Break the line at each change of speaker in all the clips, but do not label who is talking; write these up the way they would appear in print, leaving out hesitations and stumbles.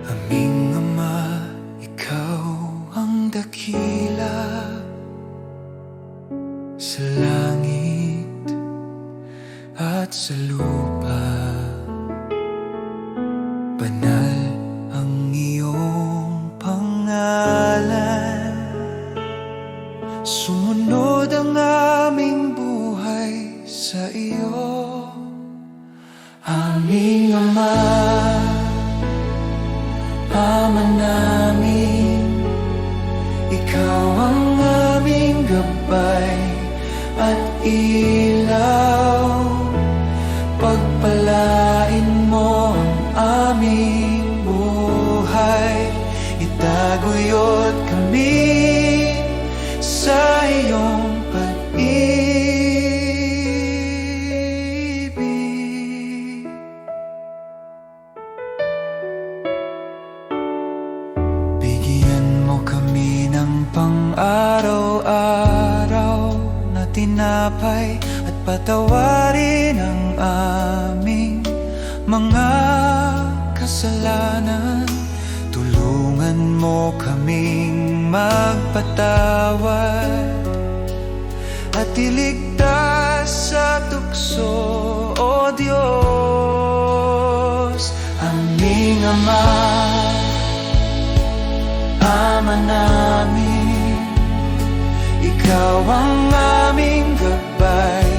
Aming Ama, Ikaw ang dakila sa langit at sa lupa. Banal ang iyong pangalan, sumunod ang aming buhay sa iyo. Aming Ama, Ama namin, Ikaw ang aming gabay at ilaw. Pagpalain mo ang aming buhay, itaguyod kami sa iyong pag-ibig. Bigyan mo kami ng pang-araw-araw na tinapay at patawarin ang aming mga kasalanan. Tulungan mo kaming magpatawad at iligtas sa tukso, O Diyos. Aming Ama, Ama namin, Ikaw ang aming gabay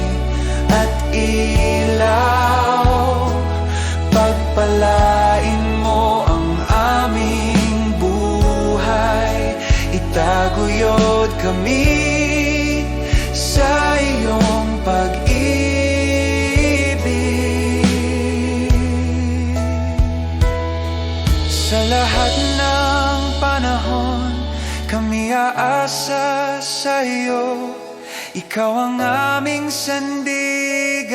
at ilaw. Pagpalain mo ang aming buhay, itaguyod kami sa iyong pag-ibig. Sa lahat ng panahon, kami aasa sa iyo. Ikaw ang aming sandigan,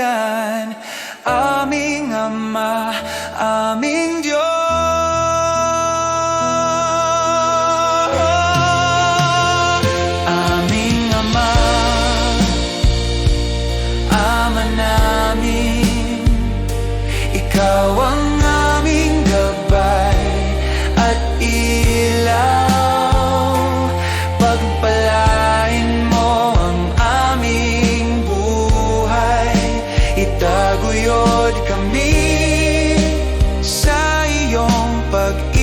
aming Ama, aming Diyos. Aming Ama, Ama namin, Ikaw ang aming gabay at ilaw. Pagpalain mo ang aming buhay, itaguyod kami sa iyong pag-ibig.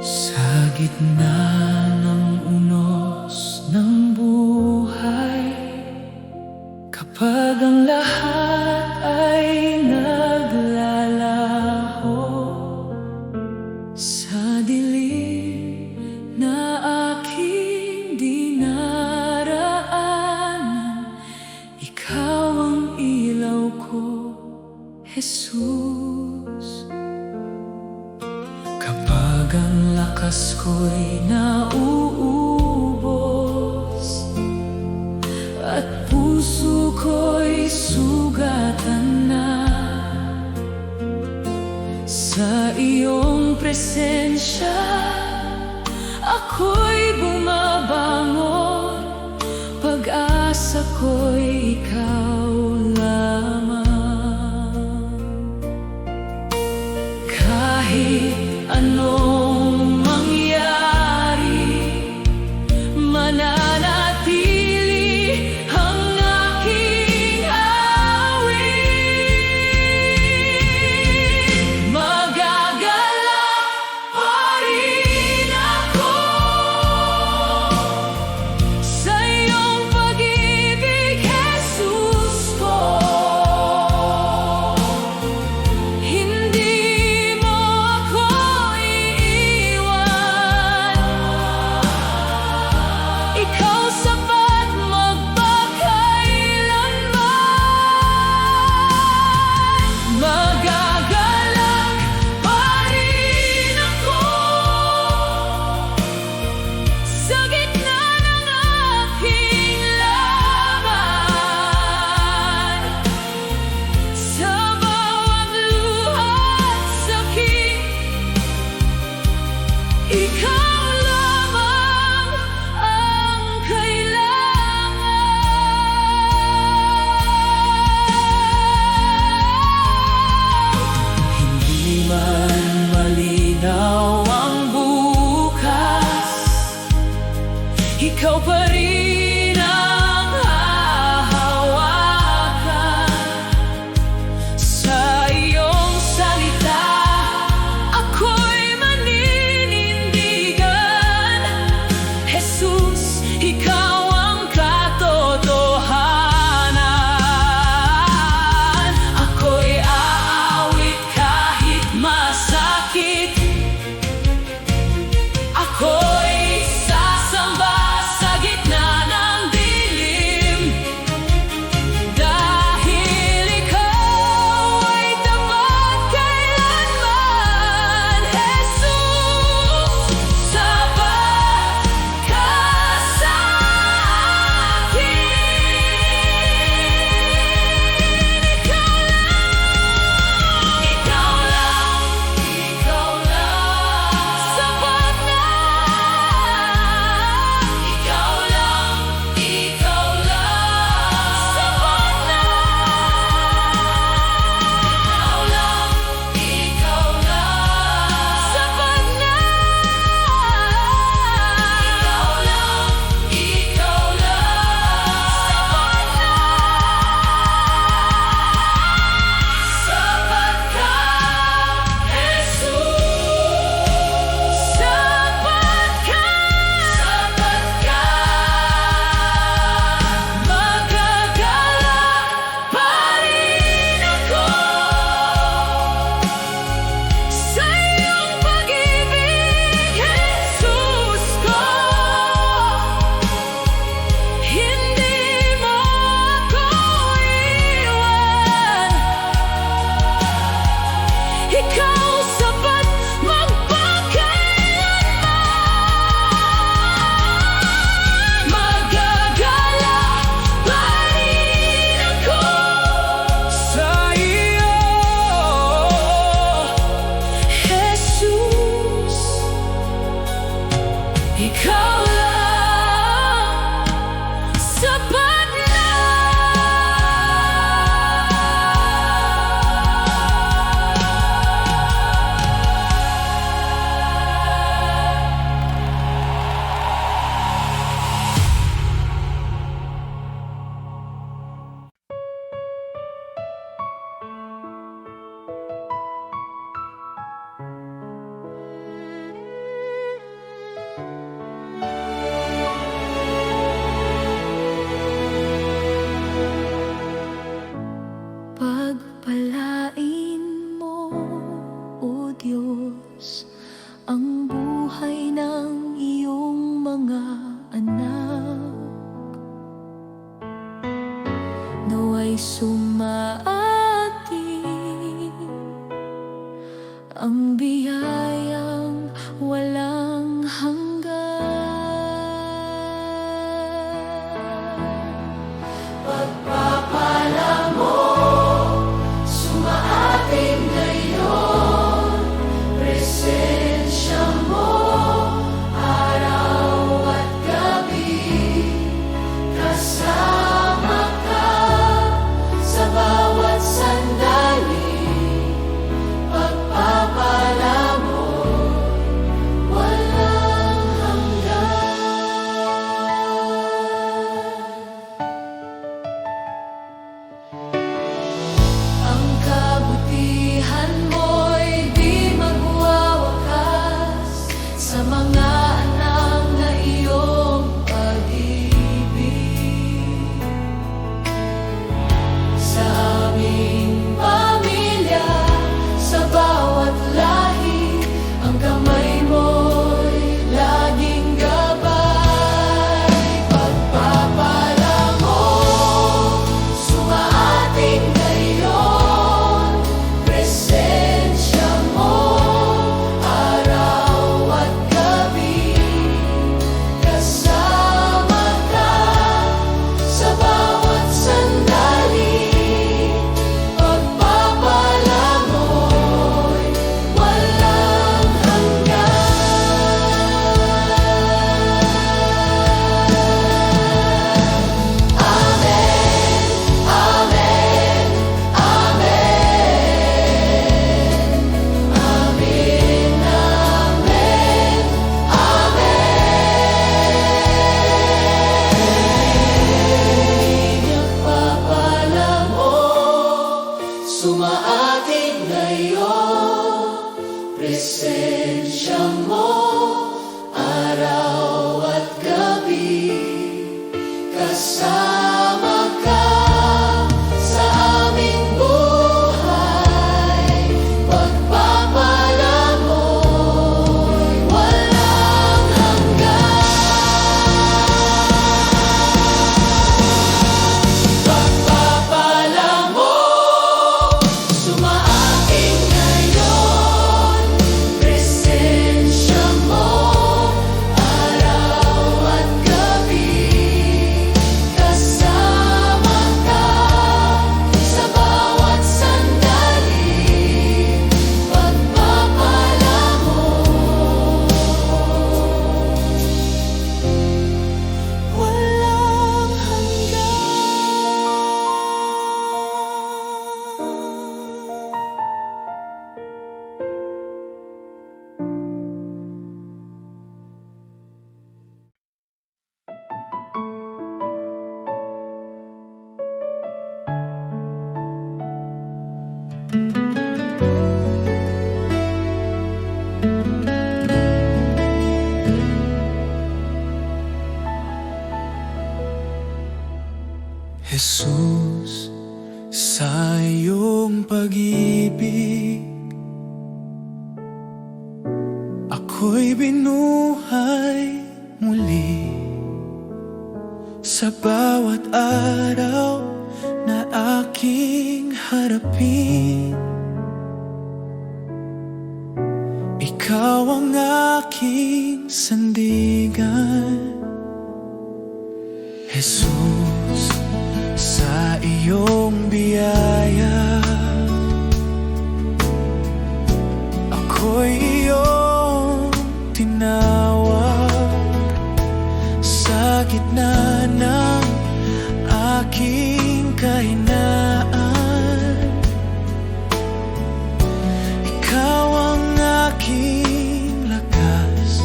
Sa gitna ng unos ng buhay, kapag ang lahat ay naglalaho, sa dilim na aking dinaraanan, Ikaw ang ilaw ko, Jesus. Kapag ang lakas ko'y nauubos at puso ko'y sugatan na, sa iyong presensya ako'y bumabangon. Pag-asa ko'y Ikaw lamang. Kahit anong mangyari, mananatili ang aking awit. Magagalak pa rin ako Pagpalain mo, O Diyos, ang buhay ng iyong mga anak. Nawa'y sumaating ang biyayang walang hanggan. Pagpapala mo, sumaating ngayon, presensya mo, araw at gabi, kasama ka sa bawat sandali. Pagpapala mo, walang hanggan. Ang kabutihan mo'y di magwawakas sa mga anak na iyong pag-ibig. Sa aming pamilya, sa bawat lahi, ang kamay mo'y laging gabay. Pagpapala mo, sumaating ngayon, presensya mo, araw at gabi, kasama ka sa bawat sandali. Pagpapala mo'y walang hanggan. Amen, amen, amen. Amen, amen, amen. Pagpapala mo, sumaating ngayon, presensya mo, araw at gabi, kasama ka sa aming buhay. Pagpapala mo'y walang hanggan. Pagpapala mo, sumaating ngayon, presensya mo, araw at gabi, kasama ka sa bawat sandali. Pagpapala mo, walang
Jesus, sa iyong pag-ibig, ako'y binuhay muli. Sa bawat araw na aking harapin, ikaw ang aking sandigan. Jesus, sa iyong biyaya, ako'y iyong tinawag. Sa gitna ng aking kahinaan, ikaw ang aking lakas.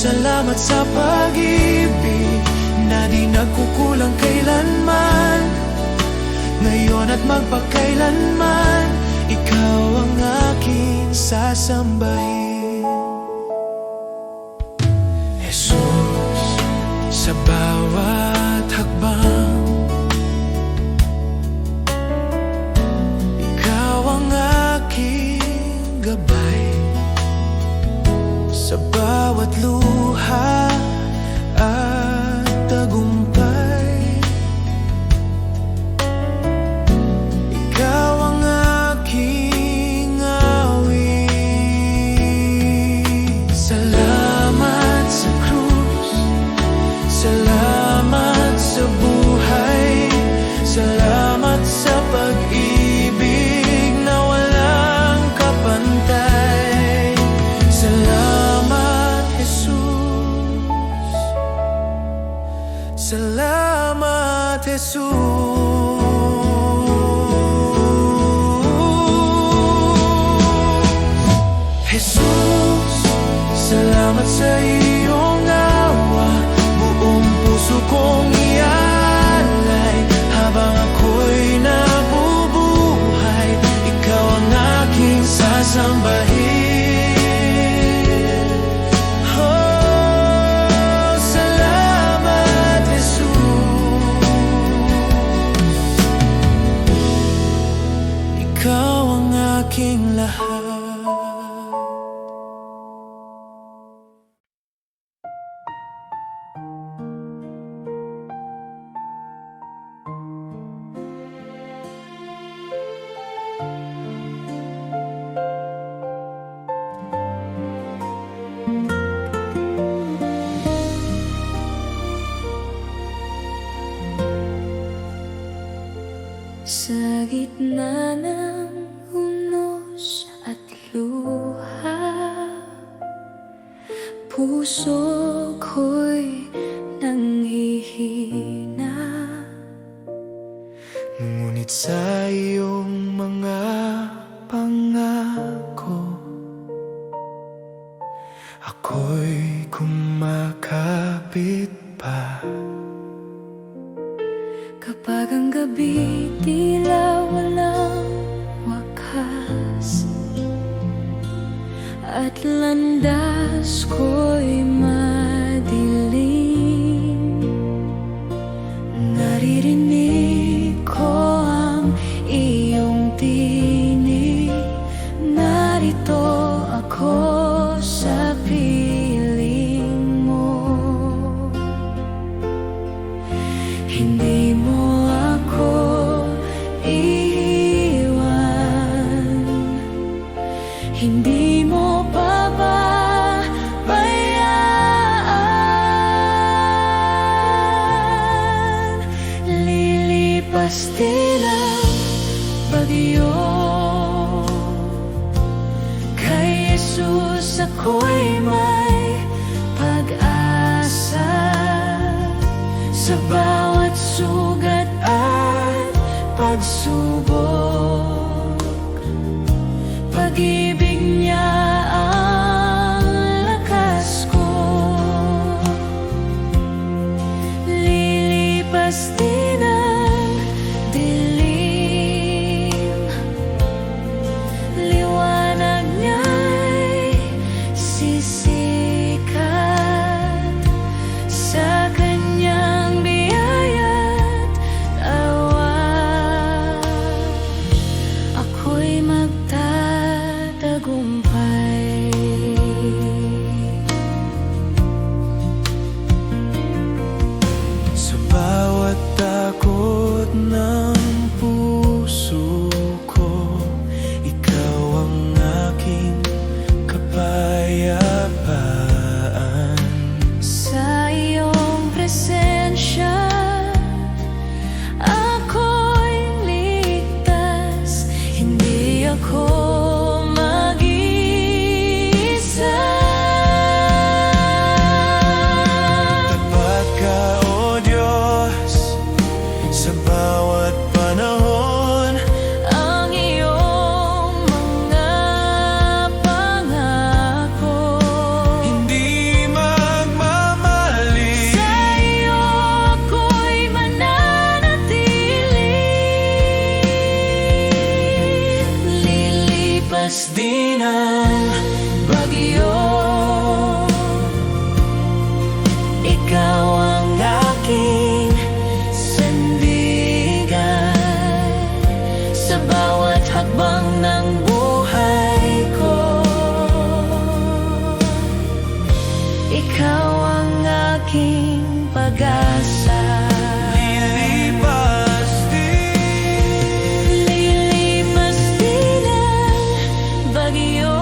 Salamat sa pag-ibig na di nagkukulang kailanman, ngayon at magpakailanman. Ikaw ang aking sasambahin, Jesus. Sa bawat hakbang, ikaw ang aking gabay. Sa bawat luha at tagumpay, ikaw ang aking awit. Salamat sa krus, salamat sa buhay, salamat sa pag-ibig na walang kapantay. Salamat, Jesus. Salamat, Jesus. Jesus, salamat sa iyong awa. Buong puso kong ialay habang ako'y nabubuhay. Ikaw ang aking sasambahin. Oh, salamat, Jesus. Ikaw ang aking lahat.
Sa gitna ng unos at luha, puso ko'y nanghihina.
Ngunit sa iyong mga pangako, ako'y kumakapit pa.
Kapag ang gabi tila walang wakas at landas ko'y madilim, naririnig ko ang iyong tinig. Narito ako sa piling mo. Hindi mo ako iiwan, hindi mo pababayaan. Lilipas din ang bagyo, kay Jesus ako'y may pag-asa. Sa bawat sugat at pagsubok, pag-ibig niya ang lakas ko. Lilipas din ang dilim, liwanag niya'y sisikat. Sa kanyang biyaya
Lilipas din ang bagyo, ikaw ang aking sandigan sa bawat hakbang ng buhay ko. Ikaw ang aking pag-asa. Lilipas din ang bagyo,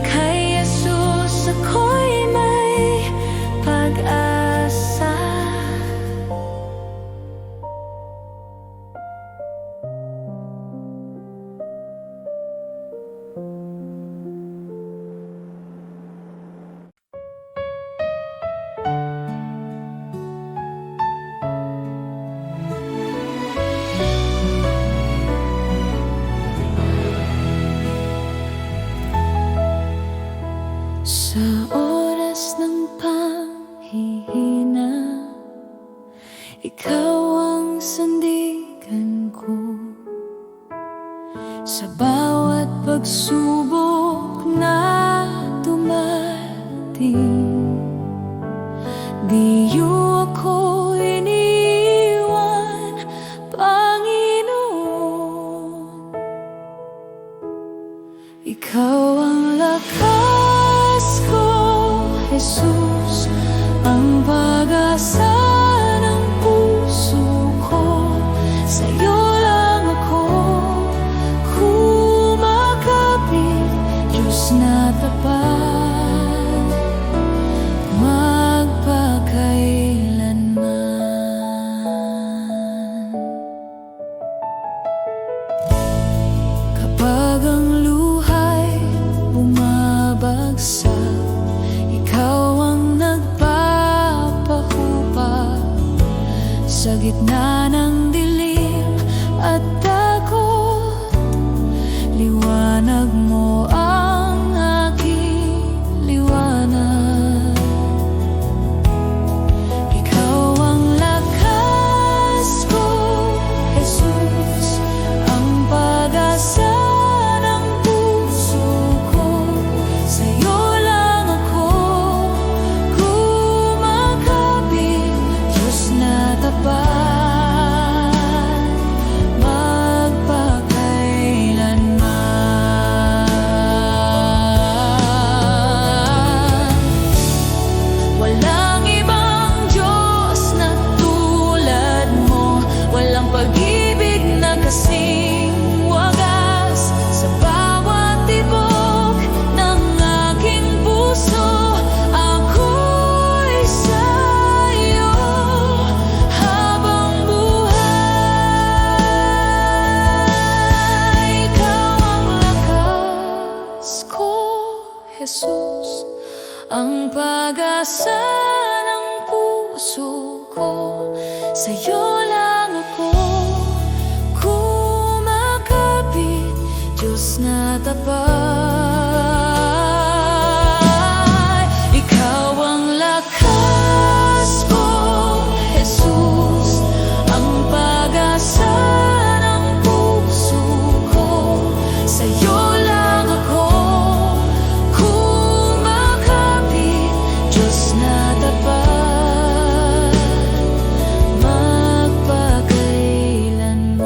kay Jesus ako'y may pag-asa. Sa oras ng panghihina, ikaw ang sandigan ko. Sa bawat pagsubok na dumating, di niyo ako iniwan, Panginoon. Ikaw ang lakas ko, Jesus, ang pag-asa ng puso ko. Sa'yo lang ako kumakapit, Diyos na tapat, magpakailanman. Kapag ang luhay bumabagsak, ikaw ang nagpapahubag sa gitna ng dilim at takot. Liwanag mo ang aking liwanag. Ikaw ang lakas ko, Jesus, ang pag-asa ng puso ko. Sa'yo lang ako kumakapit, Diyos na tapat, magpakailanman. Walang ibang Diyos na tulad mo, walang pag-ibig na kasing wagas. Sa bawat tibok ng aking puso, ako'y sa'yo habang buhay. Ikaw ang lakas ko, Jesus, ang pag-asa ng puso ko. Sa'yo lang ako kumakapit, Diyos na tapat. Ikaw ang lakas ko, Jesus, ang pag-asa ng puso ko. Sa'yo lang ako kumakapit, Diyos na tapat, magpakailanman.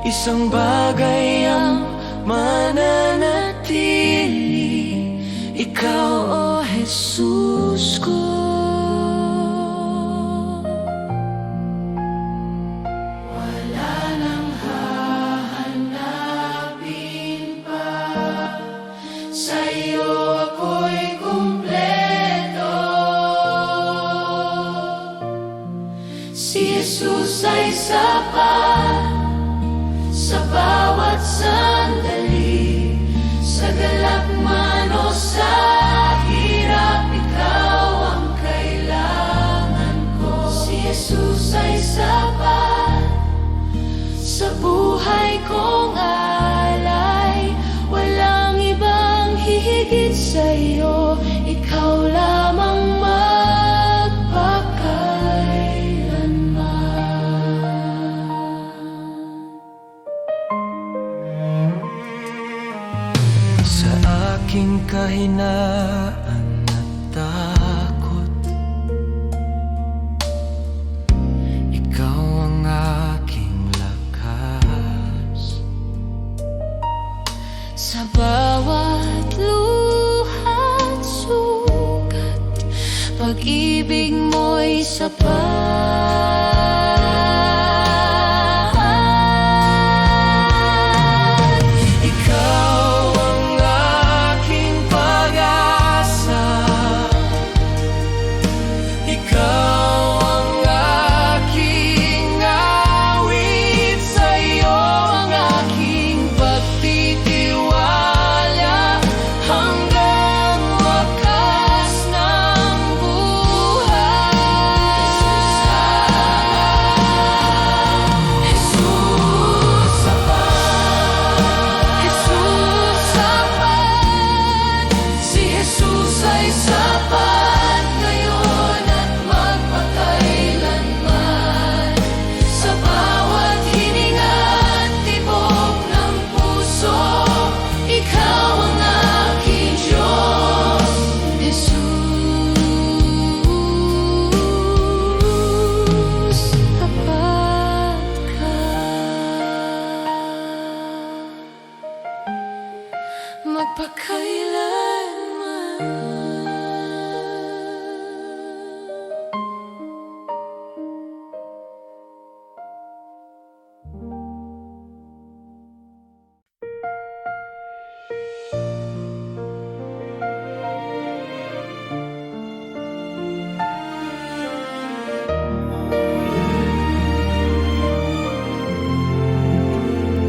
isang bagay ang mananatili, ikaw,
O Jesus ko.
Wala nang hahanapin pa, sa'yo ako'y kumpleto. Si Jesus ay sapat sa bawat sandali, sa galak man o sa hirap, ikaw ang kailangan ko. Si Jesus ay sapat sa buhay kong alay, walang ibang hihigit sa'yo, ikaw lamang
sa aking kahinaan at takot. Ikaw ang aking lakas.
Sa bawat luha't sugat, pag-ibig mo'y sapat.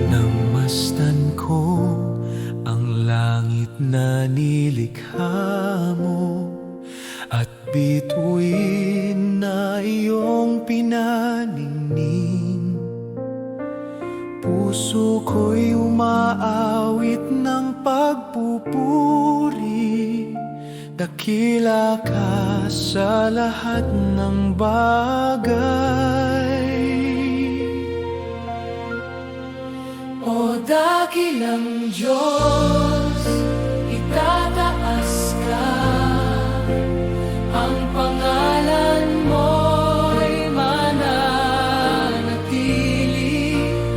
Namastan ko ang langit na nilikha mo, at bituin na iyong pinaningning. Puso ko'y umaawit ng pagpupuri, dakila ka sa lahat ng bagay.
O dakilang Diyos, itataas ka, ang pangalan mo'y mananatili.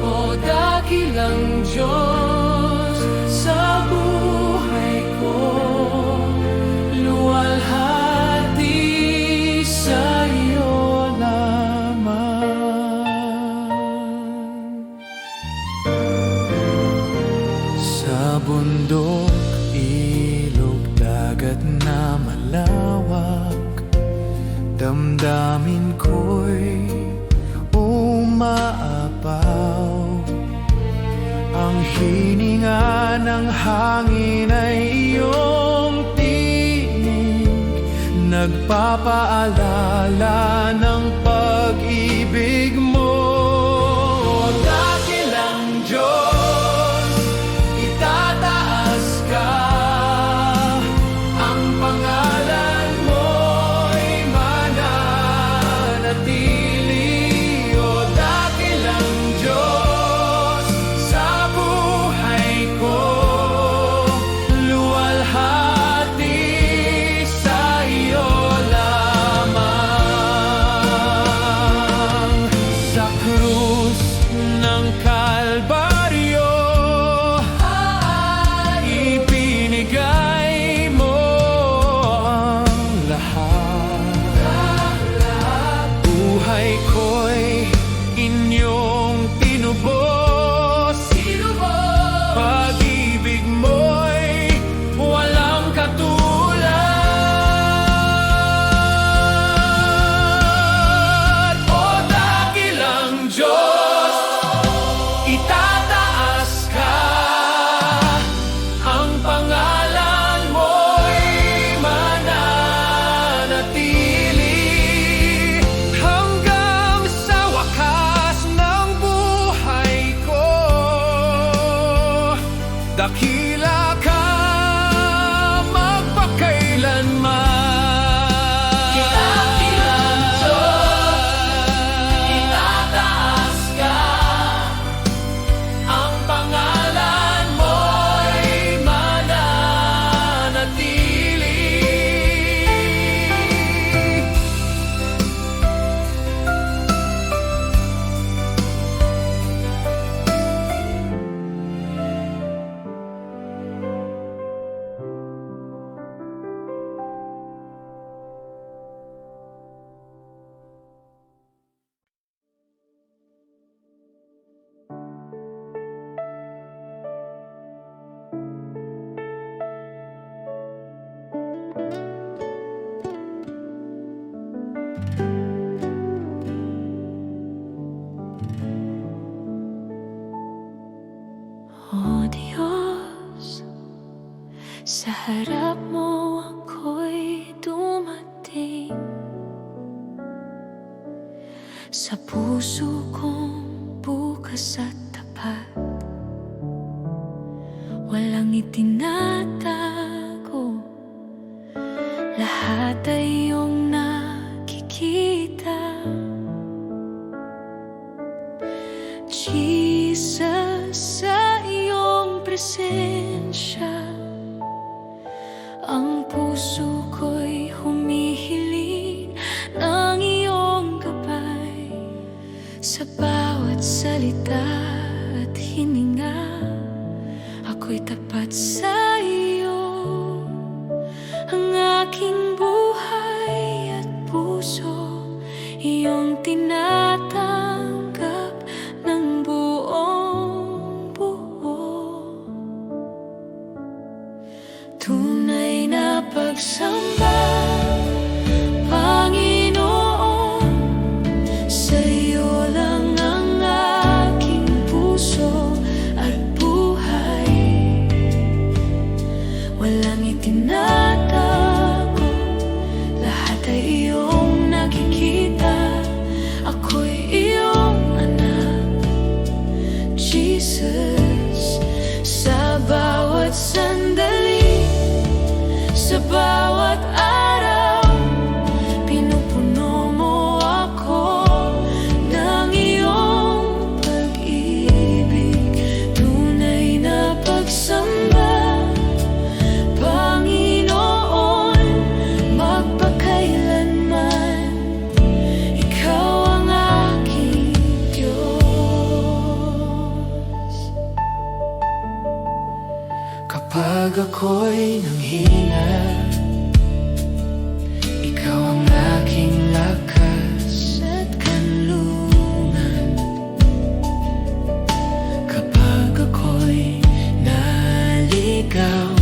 O dakilang Diyos, sa buhay ko, luwalhati sa iyo lamang.
Sa bundok, ilog, dagat na malawak, damdamin ko'y umaapaw. Ang hininga ng hangin ay iyong tinig, nagpapaalala ng pag-ibig mo. Dakilang Diyos, itataas ka, ang pangalan mo'y mananatili. O dakilang Diyos, sa buhay ko, luwalhati sa iyo lamang.
Sa harap mo ako'y dumating, sa puso kong bukas at tapat. Walang itinatago, lahat ay iyong nakikita. Jesus, sa iyong presensya, ang puso ko'y humihiling ng iyong gabay. Sa bawat salita at hininga, ako'y tapat sa iyo. Ang aking buhay at puso, iyong tinatanggap ng buong buo. Tunay na pagsamba, Panginoon, sa iyo lang ang aking puso at buhay. Walang itinatago, lahat ay iyong nakikita. Ako'y iyong anak, Jesus. Sa bawat sandali, sa bawat araw, pinupuno mo ako ng iyong pag-ibig. Tunay na pagsamba, Panginoon, magpakailanman, ikaw ang aking Diyos.
Kapag ako'y nanghina, ikaw ang aking lakas at kanlungan. Kapag ako'y naligaw,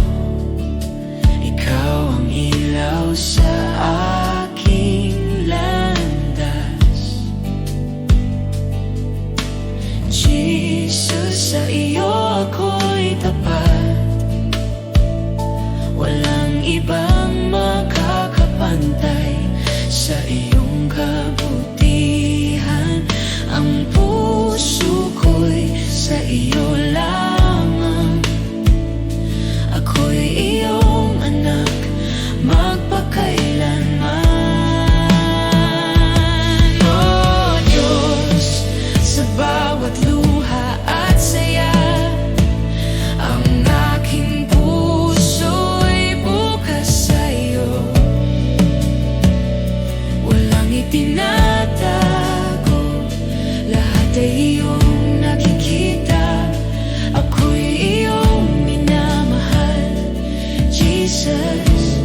ikaw ang ilaw sa aking landas. Jesus, sa iyo ako'y tapat. Walang ibang makakapantay sa iyong kabutihan. Ang puso ko'y sa iyo lamang. Ako'y iyong anak, magpakailanman. Oh Diyos, sa bawat luha at saya, ang aking puso'y bukas sa iyo. Walang itinatago, lahat ay iyong nakikita. Ako'y iyong minamahal, Jesus.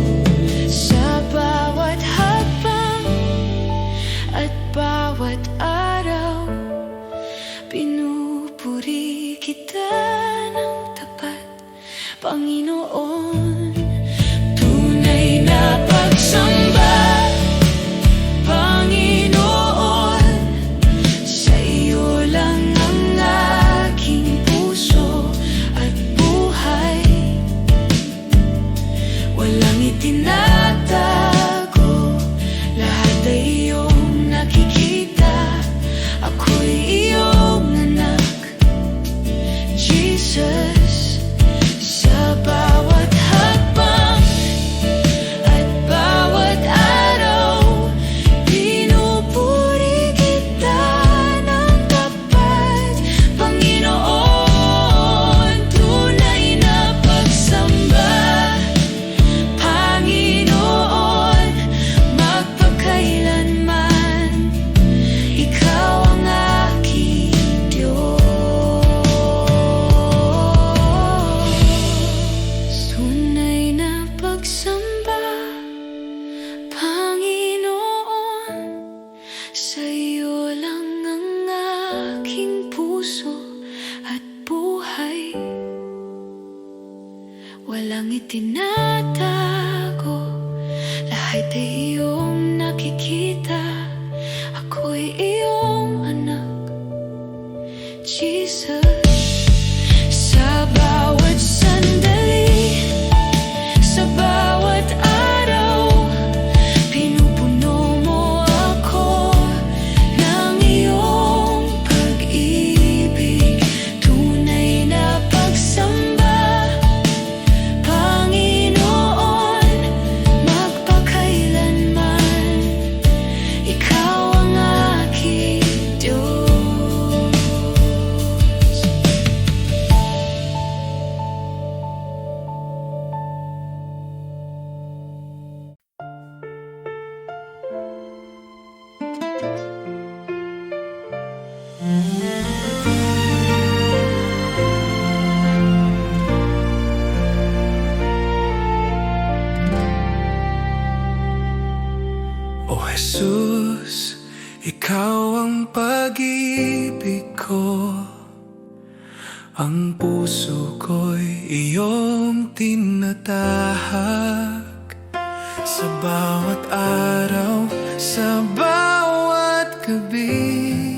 Sa bawat hakbang at bawat araw, pinupuri kita ng tapat, Panginoon. Tunay na pagsamba, Panginoon, sa iyo lang ang aking puso at buhay. Walang itinatago, lahat ay iyong nakikita. Ako'y iyong anak, Jesus. Sa bawat hakbang at bawat araw, pinupuri kita ng tapat, Panginoon. Tunay na pagsamba, Panginoon, magpakailanman, ikaw ang aking Diyos. Tunay na pagsamba, Panginoon, sa iyo lang ang aking puso at buhay. Walang itinatago, lahat ay iyong nakikita. Ako'y iyong anak, Jesus. Sa bawat sandali,
O Jesus, ikaw ang pag-ibig ko. Ang puso ko'y iyong tinatahak. Sa bawat araw, sa bawat gabi.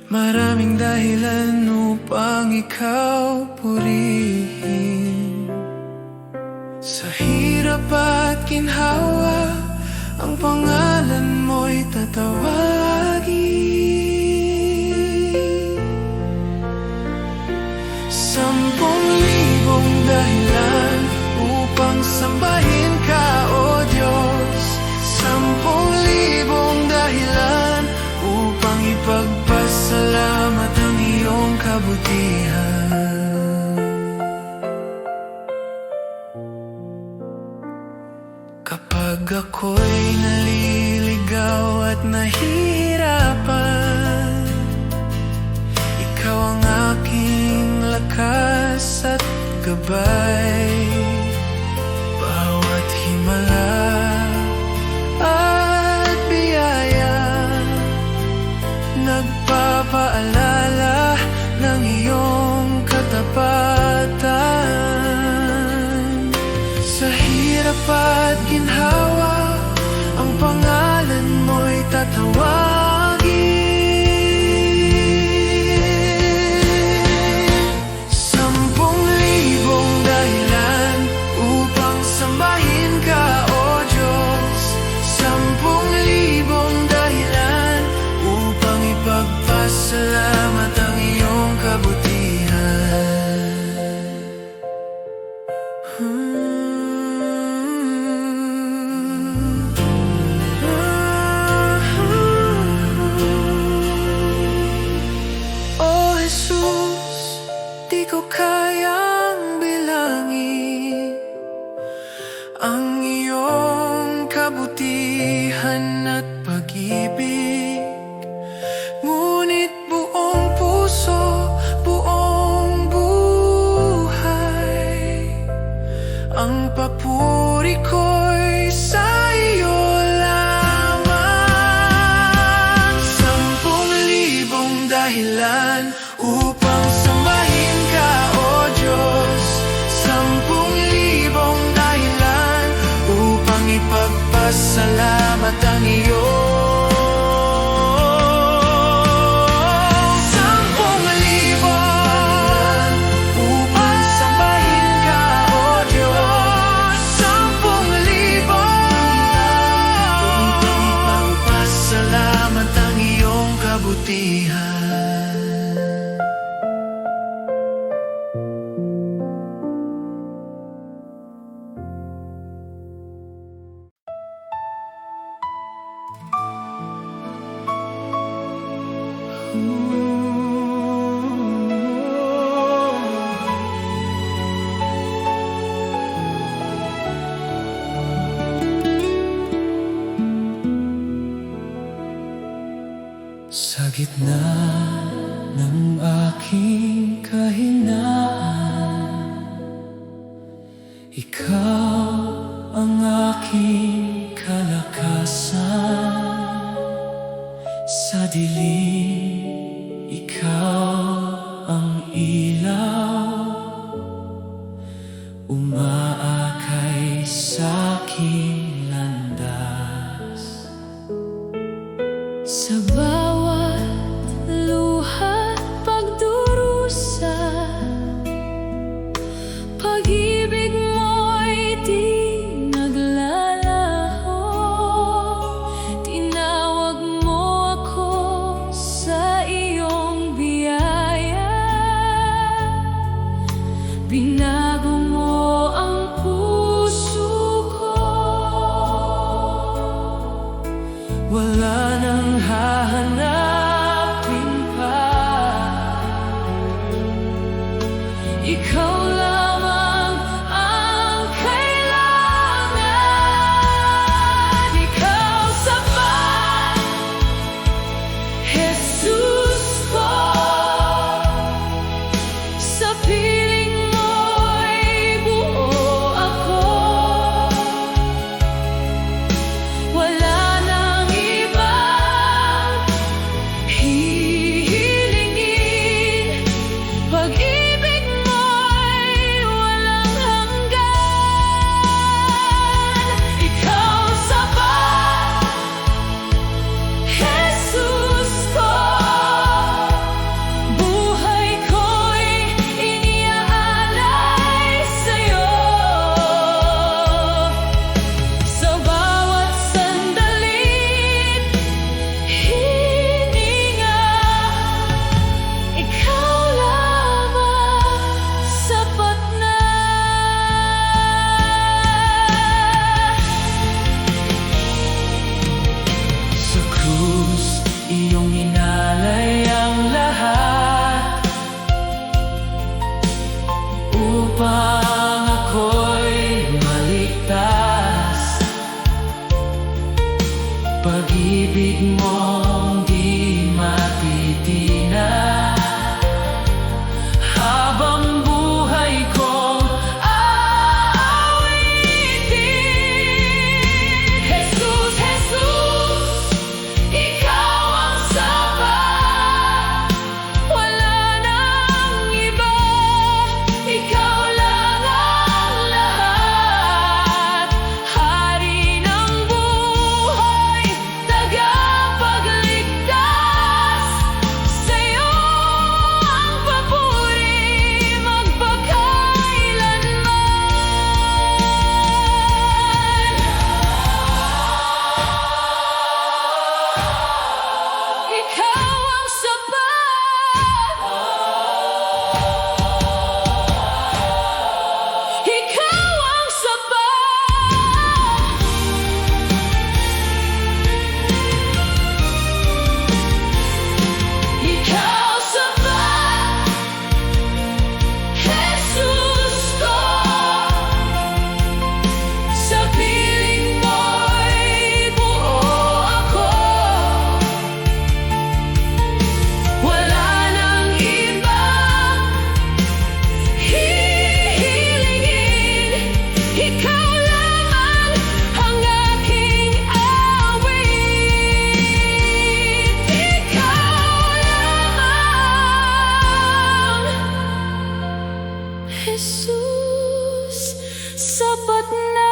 Maraming dahilan upang ikaw purihin. Sa hirap at ginhawa, ang pangalan mo'y tatawagin. 10,000 dahilan upang sambahin ka, O Diyos. 10,000 dahilan upang ipagpasalamat ang iyong kabutihan. Kapag ako'y naliligaw at nahihirapan, ikaw ang aking lakas at gabay. Bawat himala at biyaya, nagpapaalala ng iyong katapatan. Sa hirap at ginhawa, ang pangalan mo'y tatawagin. 10,000 dahilan upang sambahin ka, O Diyos. 10,000 dahilan upang ipagpasalamat ang iyong kabutihan. O Jesus, di ko kayang bilangin ang iyong kabutihan at pag-ibig. Ngunit buong puso, buong buhay, ang papuri ko'y sa iyo lamang. 10,000 dahilan upang sambahin ka, O Diyos. 10,000 dahilan upang ipagpasalamat ang iyong 10,000 upang sambahin ka, O Diyos. 10,000 upang ipagpasalamat ang iyong kabutihan. Sa gitna ng aking kahinaan, ikaw ang aking kalakasan. Sa dilim, ikaw ang ilaw, umaakay sa aking landas.
Sa bawat luha't pagdurusa, pag-ibig mo'y di naglalaho. Tinawag mo ako sa iyong biyaya.
pag-ibig mong di matitinag. Habang buhay kong aawitin.
Jesus, Jesus, ikaw ang sapat. Wala nang iba, ikaw lang ang lahat. Hari ng buhay, tagapagligtas. Sa'yo ang papuri magpakailanman. Ikaw ang sapat. Ikaw ang sapat. Ikaw sapat, Jesus ko. Sa piling mo'y buo ako. Wala nang ibang hihilingin. Ikaw lamang ang aking awit. Ikaw lamang, Jesus, sapat na.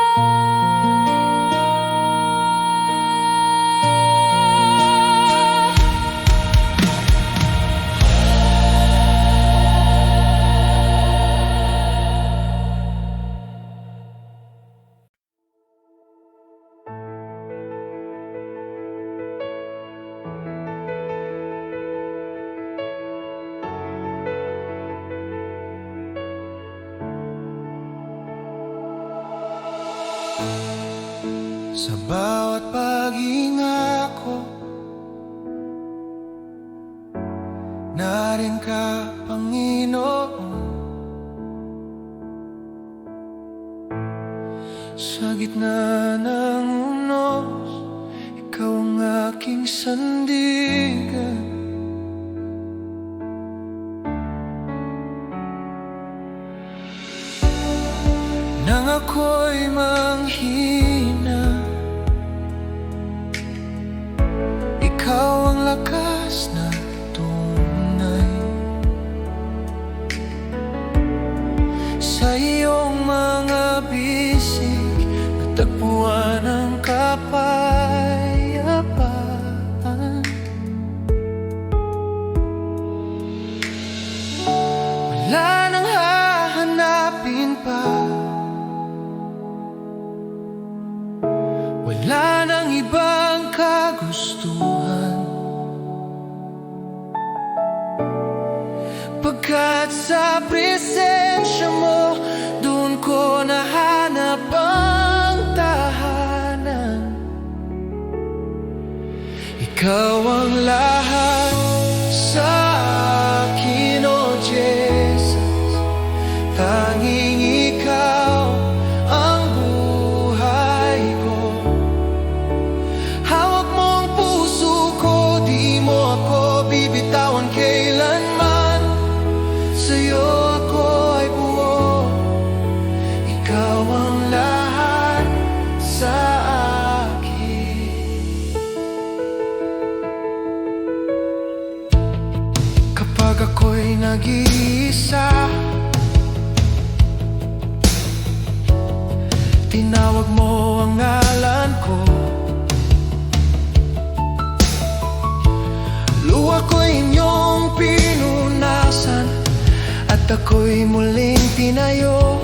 Sa bawat paghinga ko, narin ka, Panginoon. Sa gitna ng unos, ikaw ang aking sandigan. Nang ako'y manghina, ikaw ang lakas na tunay. Sa iyong mga bisig, natagpuan ang kapayapaan. Wala nang hahanapin pa, wala nang ibang kagustuhan, pagkat sa presensya mo, doon ko nahanap ang tahanan. Ikaw ang lahat sa akin, O Jesus. Tanging ikaw ang buhay ko. Hawak mo ang puso ko, di mo ako bibitawan kailanman. Sa'yo ako ay buo. Ikaw ang lahat sa akin. Kapag ako'y nag-iisa, tinawag mo ang ngalan ko. Luha ko'y inyong pinunasan, at ako'y muling tinayo.